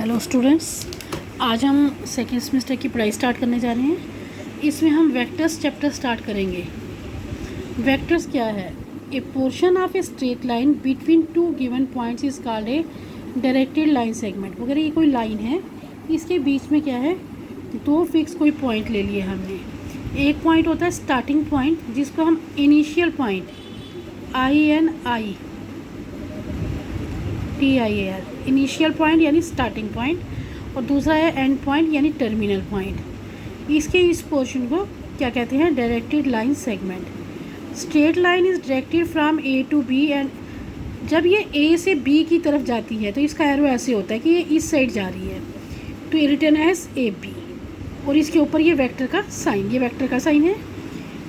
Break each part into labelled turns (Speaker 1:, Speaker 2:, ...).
Speaker 1: Hello students, आज हम second semester की पढ़ाई स्टार्ट करने जा रहे हैं। इसमें हम वेक्टर्स चैप्टर स्टार्ट करेंगे। वेक्टर्स क्या है? ए portion of a straight line between two given points is called a directed line segment. अगर ये कोई लाइन है, इसके बीच में क्या है, दो फिक्स कोई पॉइंट ले लिए हमने। एक पॉइंट होता है स्टार्टिंग पॉइंट, जिसको हम initial point INITIAL initial point यानी स्टार्टिंग पॉइंट, और दूसरा है एंड पॉइंट यानी टर्मिनल पॉइंट। इसके इस पोर्शन को क्या कहते हैं? Directed line segment. Straight line is directed from A to B, and जब ये A से B की तरफ जाती है तो इसका एरो ऐसे होता है कि ये इस साइड जा रही है, तो ये रिटर्न एज AB, और इसके ऊपर ये वेक्टर का साइन, ये वेक्टर का साइन है।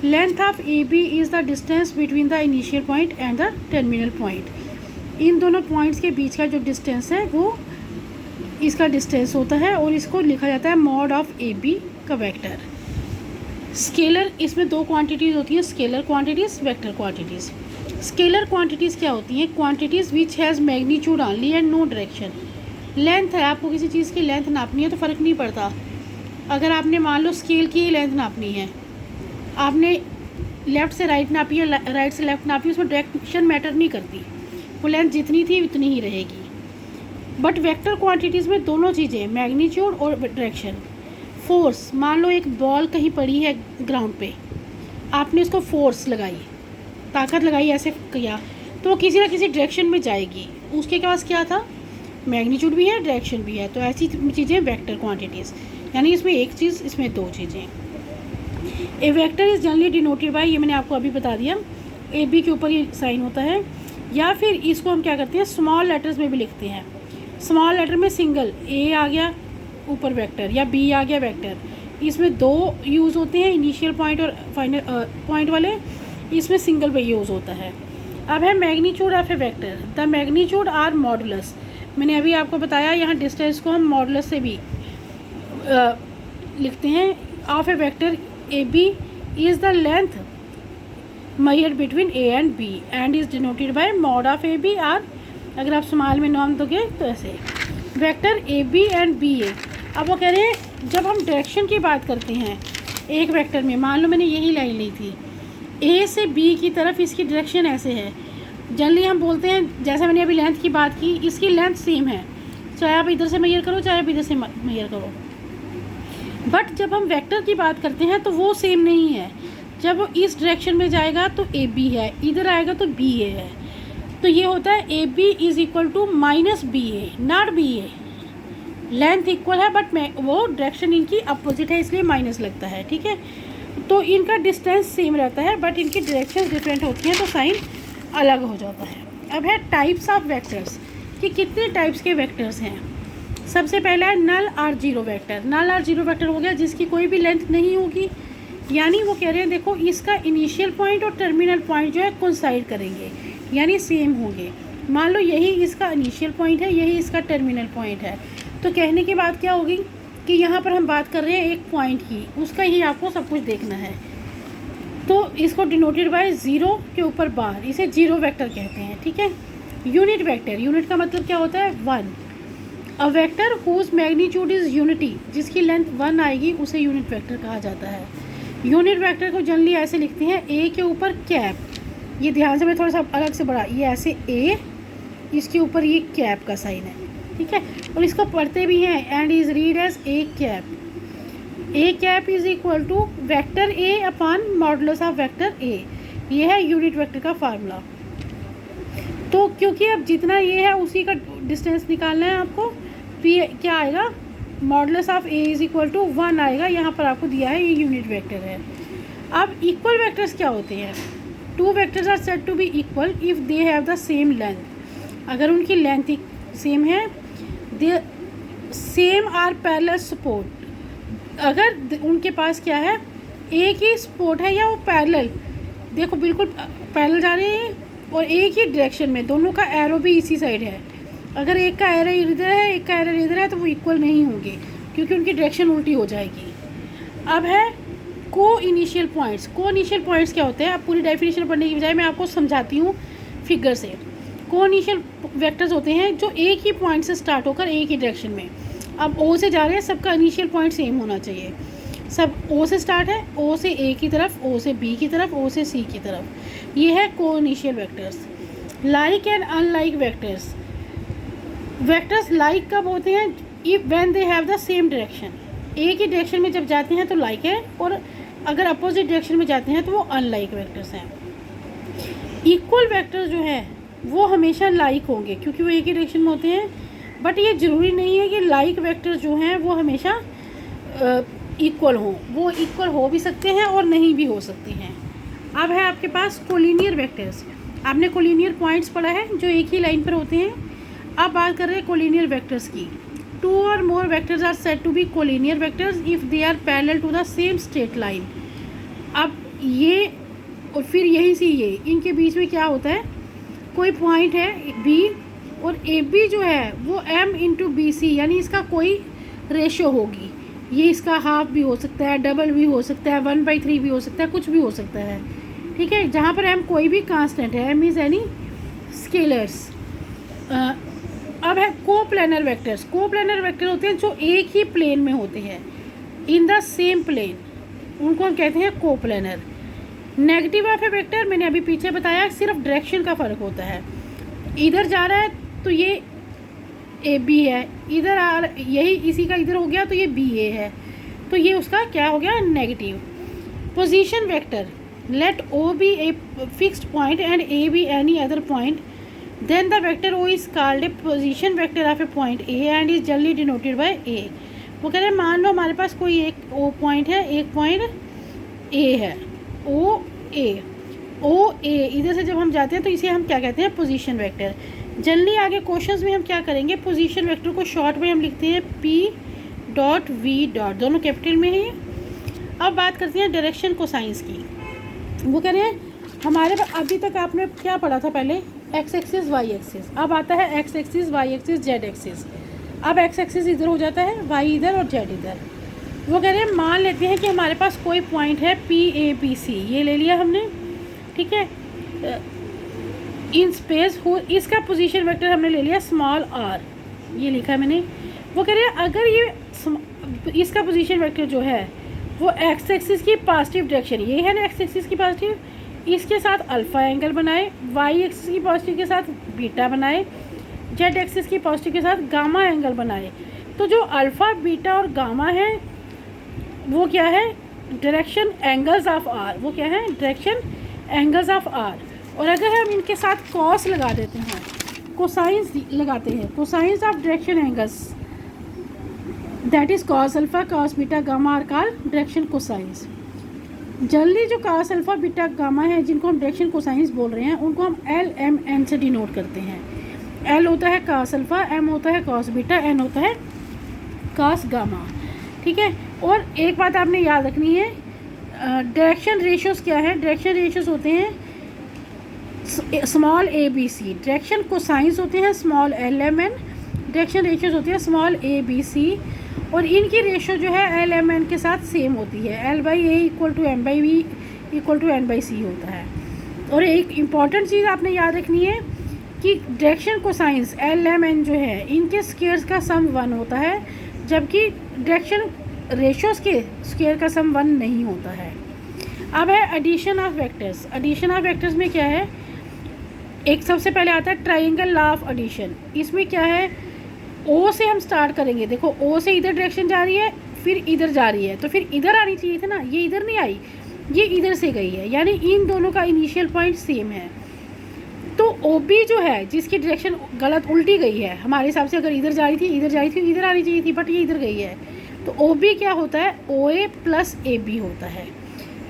Speaker 1: Length of AB is the distance between the initial point and the terminal point. इन दोनों पॉइंट्स के बीच का जो डिस्टेंस है वो इसका डिस्टेंस होता है, और इसको लिखा जाता है मॉड ऑफ AB का वेक्टर। स्केलर, इसमें दो क्वांटिटीज़ होती हैं, scalar quantities, vector quantities. Scalar quantities क्या होती हैं? Quantities which has magnitude only and no direction. Length है, आपको किसी चीज़ की लेंथ नापनी है तो फ़र्क नहीं पड़ता। अगर आपने मान लो स्केल की ही लेंथ नापनी है, आपने लेफ़्ट से राइट नापी है, राइट से लेफ़्ट नापी, उसमें डायरेक्शन मैटर नहीं करती, वो लेंथ जितनी थी उतनी ही रहेगी। बट वेक्टर क्वांटिटीज़ में दोनों चीज़ें, मैग्नीट्यूड और डायरेक्शन। फोर्स, मान लो एक बॉल कहीं पड़ी है ग्राउंड पे, आपने इसको फोर्स लगाई, ताकत लगाई, ऐसे किया, तो वो किसी ना किसी डायरेक्शन में जाएगी। उसके पास क्या था? मैग्नीट्यूड भी है, डायरेक्शन भी है। तो ऐसी चीज़ें वेक्टर क्वांटिटीज़, यानी इसमें एक चीज़, इसमें दो चीज़ें। A vector is generally denoted by, ये मैंने आपको अभी बता दिया, AB के ऊपर ये साइन होता है। या फिर इसको हम क्या करते हैं, स्मॉल लेटर्स में भी लिखते हैं। स्मॉल लेटर में सिंगल A आ गया ऊपर वेक्टर, या B आ गया वेक्टर। इसमें दो यूज़ होते हैं, इनिशियल पॉइंट और फाइनल पॉइंट वाले। इसमें सिंगल पे यूज़ होता है। अब है magnitude of a vector. The magnitude or modulus. मैंने अभी आपको बताया, यहाँ डिस्टेंस को हम मॉडुलस से भी लिखते हैं। Of a vector AB is the length measured between A and B and is denoted by mod of AB, और अगर आप स्मॉल में नाम दोगे तो ऐसे वेक्टर AB एंड BA। अब वो कह रहे हैं, जब हम डायरेक्शन की बात करते हैं एक वेक्टर में, मान लो मैंने यही लाइन ली थी, A से B की तरफ इसकी डायरेक्शन ऐसे है। जनरली हम बोलते हैं, जैसे मैंने अभी लेंथ की बात की, इसकी लेंथ सेम है, चाहे आप इधर से मेजर करो, चाहे आप इधर से मेजर करो। बट जब हम वेक्टर की बात करते हैं तो वो सेम नहीं है। जब वो इस डायरेक्शन में जाएगा तो AB है, इधर आएगा तो BA है। तो ये होता है AB is equal to minus BA, not BA। Length equal है, बट वो डायरेक्शन इनकी अपोजिट है, इसलिए माइनस लगता है, ठीक है। तो इनका डिस्टेंस सेम रहता है, बट इनकी डायरेक्शन डिफरेंट होती हैं, तो साइन अलग हो जाता है। अब है टाइप्स ऑफ वेक्टर्स, कि कितने टाइप्स के वेक्टर्स हैं। सबसे पहला है नल और जीरो वेक्टर। नल और जीरो वेक्टर हो गया जिसकी कोई भी लेंथ नहीं होगी, यानी वो कह रहे हैं, देखो इसका इनिशियल पॉइंट और टर्मिनल पॉइंट जो है कोइंसाइड करेंगे, यानी सेम होंगे। मान लो यही इसका इनिशियल पॉइंट है, यही इसका टर्मिनल पॉइंट है, तो कहने की बात क्या होगी कि यहाँ पर हम बात कर रहे हैं एक पॉइंट की, उसका ही आपको सब कुछ देखना है। तो इसको डिनोटेड बाय ज़ीरो के ऊपर बार, इसे जीरो वेक्टर कहते हैं, ठीक है। यूनिट वेक्टर, यूनिट का मतलब क्या होता है? 1। A vector whose magnitude is unity, जिसकी लेंथ 1 आएगी, उसे यूनिट वेक्टर कहा जाता है। यूनिट वेक्टर को जनरली ऐसे लिखते हैं, A के ऊपर कैप, ये ध्यान से, मैं थोड़ा सा अलग से बढ़ा, ये ऐसे A, इसके ऊपर ये कैप का साइन है, ठीक है। और इसको पढ़ते भी हैं, and is read as A cap. A cap is equal to vector A upon modulus of vector A। ये है यूनिट वेक्टर का फार्मूला। तो क्योंकि अब जितना ये है उसी का डिस्टेंस निकालना है आपको, तो ये क्या आएगा? Modulus of A is equal to 1 आएगा। यहाँ पर आपको दिया है, ये यूनिट वेक्टर है। अब इक्वल वेक्टर्स क्या होते हैं? Two vectors are said to be equal if they have the same length. अगर उनकी लेंथ सेम है, they same are parallel support. अगर उनके पास क्या है, एक ही सपोर्ट है, या वो पैरेलल, देखो बिल्कुल पैरेलल जा रहे हैं, और एक ही डायरेक्शन में, दोनों का एरो भी इसी साइड है। अगर एक का एरो इधर है, एक का एरो इधर है, तो वो इक्वल नहीं होंगे, क्योंकि उनकी डायरेक्शन उल्टी हो जाएगी। अब है को इनिशियल पॉइंट्स। को इनिशियल पॉइंट्स क्या होते हैं? अब पूरी डेफिनेशन पढ़ने की बजाय मैं आपको समझाती हूँ फिगर से। को इनिशियल वेक्टर्स होते हैं जो एक ही पॉइंट से स्टार्ट होकर एक ही डायरेक्शन में, अब ओ से जा रहे हैं, सबका इनिशियल पॉइंट सेम होना चाहिए। सब ओ से स्टार्ट है, ओ से ए की तरफ, ओ से बी की तरफ, ओ से सी की तरफ। ये है को initial vectors. Like and unlike vectors. Vectors like कब होते हैं? If when they have the same direction. एक ही डायरेक्शन में जब जाते हैं तो लाइक है, और अगर अपोजिट डायरेक्शन में जाते हैं तो वो अनलाइक वेक्टर्स हैं। इक्वल वेक्टर्स जो है वो हमेशा लाइक होंगे क्योंकि वो एक ही डायरेक्शन में होते हैं, बट ये ज़रूरी नहीं है कि लाइक वेक्टर्स जो हैं वो हमेशा इक्वल हों। वो इक्वल हो भी सकते हैं और नहीं भी हो सकते हैं। अब है आपके पास कोलिनियर वेक्टर्स। आपने कोलिनियर पॉइंट्स पढ़ा है जो एक ही लाइन पर होते हैं। अब बात कर रहे हैं कोलिनियर वेक्टर्स की। टू और more vectors are said to be collinear vectors if they are parallel to the same straight line. अब ये और फिर यही से ये इनके बीच में क्या होता है, कोई पॉइंट है बी और ए बी जो है वो एम इंटू बी सी, यानी इसका कोई रेशो होगी। ये इसका हाफ भी हो सकता है, डबल भी हो सकता है, 1/3 भी हो सकता है, कुछ भी हो सकता है। ठीक है, जहाँ पर एम कोई भी कांस्टेंट है, एम इज़ एनी स्केलर्स। अब है कोप्लेनर वेक्टर्स। कोप्लेनर वेक्टर होते हैं जो एक ही प्लेन में होते हैं, इन द सेम प्लेन, उनको हम कहते हैं coplanar. Negative of a vector मैंने अभी पीछे बताया, सिर्फ डायरेक्शन का फ़र्क होता है। इधर जा रहा है तो ये ए बी है, इधर आ यही इसी का इधर हो गया तो ये बी ए है, तो ये उसका क्या हो गया, negative. Position vector, let O be a fixed point and A be any other point, then the vector O is called a position vector of a point A and is generally denoted by A. वो कह रहे हैं मान लो हमारे पास कोई एक O point है, एक पॉइंट ए है, ओ ए इधर से जब हम जाते हैं तो इसे हम क्या कहते हैं, पोजीशन वेक्टर। जनरली आगे क्वेश्चंस में हम क्या करेंगे, पोजीशन वेक्टर को शॉर्ट में हम लिखते हैं पी डॉट वी डॉट, दोनों कैपिटल में है। अब बात करते हैं डायरेक्शन कोसाइंस की। वो कह रहे हैं हमारे पास अभी तक आपने क्या पढ़ा था, पहले एक्स एक्सिस वाई एक्सिस, अब आता है X axis Y axis Z axis. अब एक्स एक्सिस इधर हो जाता है, वाई इधर और जेड इधर। वो कह रहे हैं मान लेते हैं कि हमारे पास कोई पॉइंट है पी ए बी सी, ये ले लिया हमने, ठीक है। इन स्पेस हो, इसका पोजीशन वेक्टर हमने ले लिया स्मॉल आर, ये लिखा है मैंने। वो कह रहे हैं अगर ये इसका पोजीशन वेक्टर जो है वो एक्स एक्सिस की पॉजिटिव डायरेक्शन, ये है ना एक्स एक्सिस की पॉजिटिव, इसके साथ अल्फ़ा एंगल बनाए, वाई एक्सिस की पॉजिटिव के साथ बीटा बनाए, जेड एक्सिस की पॉजिटिव के साथ गामा एंगल बनाए, तो जो अल्फ़ा बीटा और गामा है वो क्या है, डायरेक्शन एंगल्स ऑफ आर। वो क्या है, डायरेक्शन एंगल्स ऑफ आर। और अगर हम इनके साथ कॉस लगा देते हैं, कोसाइंस लगाते हैं, cosines of direction angles, that is cos alpha cos beta gamma are called direction cosines. Generally जो कॉस अल्फ़ा बीटा गामा है जिनको हम डायरेक्शन कोसाइंस बोल रहे हैं, उनको हम एल एम एन से डिनोट करते हैं। एल होता है कॉस अल्फ़ा, एम होता है कॉस बीटा, एन होता है कॉस गामा, ठीक है। और एक बात आपने याद रखनी है, डायरेक्शन रेशियोज़ क्या है, डायरेक्शन रेशियोज़ होते हैं small A B C, direction cosines होते हैं small L M N, direction ratios होती है स्मॉल ए बी सी, और इनकी रेशियो जो है एल एम एन के साथ सेम होती है, L by A equal to M by V equal to N by C होता है। और एक इम्पॉर्टेंट चीज़ आपने याद रखनी है कि direction cosines L M N जो है इनके स्क्वायर्स का सम 1 होता है, जबकि डायरेक्शन रेशियोज़ के स्क्वायर का सम 1 नहीं होता है। अब है addition of vectors. Addition of vectors में क्या है, एक सबसे पहले आता है ट्राइंगल लॉ ऑफ एडिशन। इसमें क्या है, ओ से हम स्टार्ट करेंगे, देखो ओ से इधर डायरेक्शन जा रही है, फिर इधर जा रही है, तो फिर इधर आनी चाहिए थी ना, ये इधर नहीं आई, ये इधर से गई है, यानी इन दोनों का इनिशियल पॉइंट सेम है। तो ओ बी जो है जिसकी डायरेक्शन गलत उल्टी गई है, हमारे हिसाब से अगर इधर जा रही थी, इधर जा रही थी, इधर आनी चाहिए थी, बट ये इधर गई है, तो ओ बी क्या होता है, ओ ए प्लस ए बी होता है,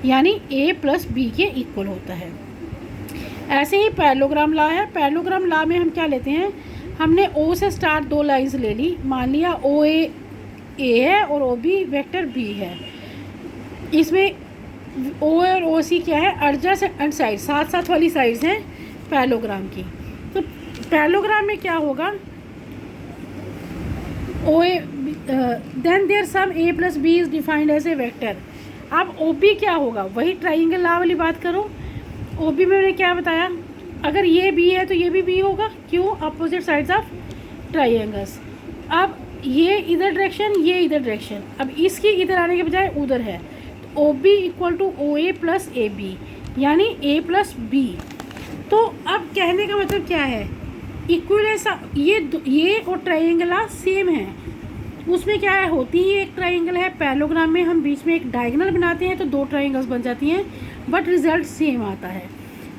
Speaker 1: यानी ए प्लस बी के इक्वल होता है। ऐसे ही पैरेललोग्राम लॉ है। पैरेललोग्राम लॉ में हम क्या लेते हैं, हमने ओ से स्टार्ट 2 लाइंस ले ली, मान लिया ओ ए है और ओ बी वेक्टर बी है। इसमें ओ और ओ सी क्या है, अर्जस एंड साइड, साथ साथ वाली साइड्स हैं पैरेललोग्राम की। तो पैरेललोग्राम में क्या होगा, O A then there sum A plus B is defined as a vector. अब ओ बी क्या होगा, वही ट्राइंगल लॉ वाली बात करो। ओ बी में मैंने क्या बताया, अगर ये बी है तो ये भी बी होगा, क्यों? Opposite sides of triangles. अब ये इधर डायरेक्शन, ये इधर डायरेक्शन, अब इसकी इधर आने के बजाय उधर है, तो O B equal to O A plus A B, यानी ए प्लस बी। तो अब कहने का मतलब क्या है, इक्विलेंस ये और ट्राइंगल सेम है। उसमें क्या है, होती ही एक ट्राइंगल है, पैरेललोग्राम में हम बीच में एक डायगोनल बनाते हैं तो दो ट्राइंगल्स बन जाती हैं, बट रिजल्ट सेम आता है।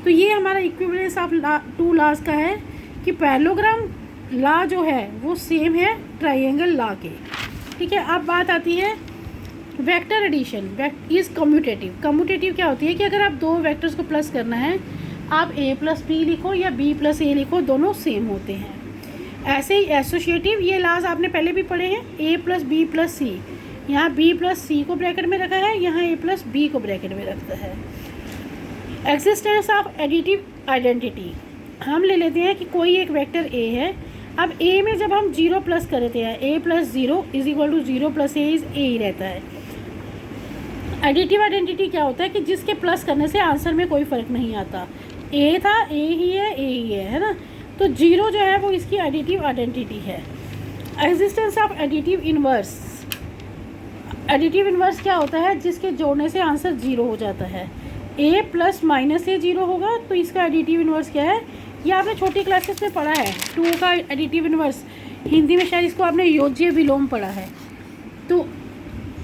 Speaker 1: तो ये हमारा इक्विवेलेंस ऑफ टू लॉज का है कि पैरेललोग्राम लॉ जो है वो सेम है ट्राइंगल लॉ के। ठीक है, अब बात आती है vector addition is commutative. Commutative क्या होती है कि अगर आप दो वेक्टर्स को प्लस करना है, आप a प्लस बी लिखो या b प्लस ए लिखो, दोनों सेम होते हैं। ऐसे ही एसोशिएटिव, ये लॉज आपने पहले भी पढ़े हैं, a प्लस बी प्लस सी, यहाँ b प्लस सी को ब्रैकेट में रखा है, यहाँ a प्लस बी को ब्रैकेट में रखता है। एग्जिस्टेंस ऑफ एडिटिव आइडेंटिटी, हम ले लेते हैं कि कोई एक वेक्टर a है। अब a में जब हम 0 प्लस कर देते हैं, a plus 0 is equal to 0 plus a is a ही रहता है। एडिटिव आइडेंटिटी क्या होता है कि जिसके प्लस करने से आंसर में कोई फ़र्क नहीं आता, a था a ही है ना, तो 0 जो है वो इसकी एडिटिव आइडेंटिटी है। Existence of additive inverse, additive inverse क्या होता है, जिसके जोड़ने से आंसर 0 हो जाता है। a प्लस माइनस ए 0 होगा, तो इसका एडिटिव इन्वर्स क्या है, ये आपने छोटी क्लासेस में पढ़ा है, 2 का एडिटिव इन्वर्स, हिंदी में शायद इसको आपने योज्य विलोम पढ़ा है। तो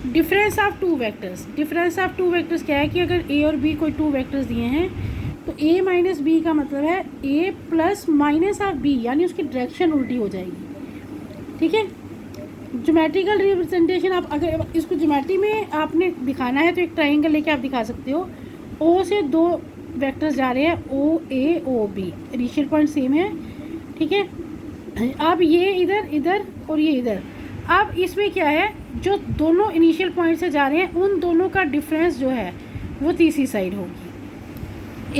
Speaker 1: difference of two vectors, difference of two vectors क्या है कि अगर a और b कोई टू वेक्टर्स दिए हैं तो a माइनस बी का मतलब है a plus minus of b, यानी उसकी डायरेक्शन उल्टी हो जाएगी। ठीक है, ज्योमेट्रिकल रिप्रेजेंटेशन, आप अगर इसको ज्योमेट्री में आपने दिखाना है तो एक ट्राइंगल लेके आप दिखा सकते हो। o से दो वेक्टर्स जा रहे हैं, o a o b, initial point same है। ठीक है, अब ये इधर इधर और ये इधर, अब इसमें क्या है, जो दोनों इनिशियल पॉइंट से जा रहे हैं उन दोनों का डिफरेंस जो है वो तीसरी साइड होगी।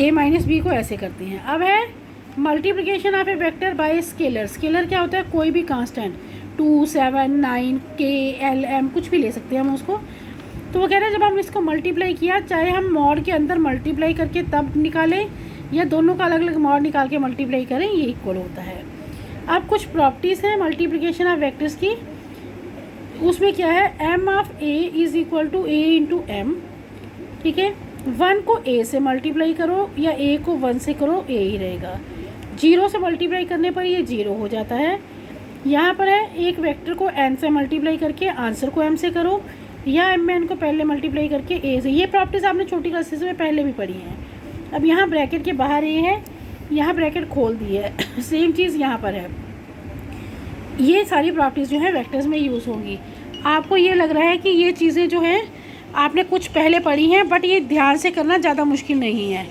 Speaker 1: a माइनस बी को ऐसे करते हैं। अब है multiplication of a vector by scalar. Scalar क्या होता है, कोई भी कांस्टेंट, 2, 7, 9, k, l, m, कुछ भी ले सकते हैं हम उसको। तो वो कह रहे हैं जब हम इसको मल्टीप्लाई किया, चाहे हम मॉड के अंदर मल्टीप्लाई करके तब निकालें या दोनों का अलग अलग मॉड निकाल के मल्टीप्लाई करें, ये इक्वल होता है। अब कुछ प्रॉपर्टीज़ हैं मल्टीप्लिकेशन ऑफ वेक्टर्स की, उसमें क्या है, m of a is equal to a into m। ठीक है, 1 को a से मल्टीप्लाई करो या a को 1 से करो, a ही रहेगा। 0 से मल्टीप्लाई करने पर ये 0 हो जाता है। यहाँ पर है एक वेक्टर को n से मल्टीप्लाई करके आंसर को m से करो, या m में n को पहले मल्टीप्लाई करके a से। ये प्रॉपर्टीज़ आपने छोटी क्लासेस में पहले भी पढ़ी हैं। अब यहाँ ब्रैकेट के बाहर a है, यहाँ ब्रैकेट खोल दी है, सेम चीज़ यहाँ पर है। ये सारी प्रॉपर्टीज़ जो है वेक्टर्स में यूज़ होंगी। आपको ये लग रहा है कि ये चीज़ें जो हैं आपने कुछ पहले पढ़ी हैं, बट ये ध्यान से करना ज़्यादा मुश्किल नहीं है।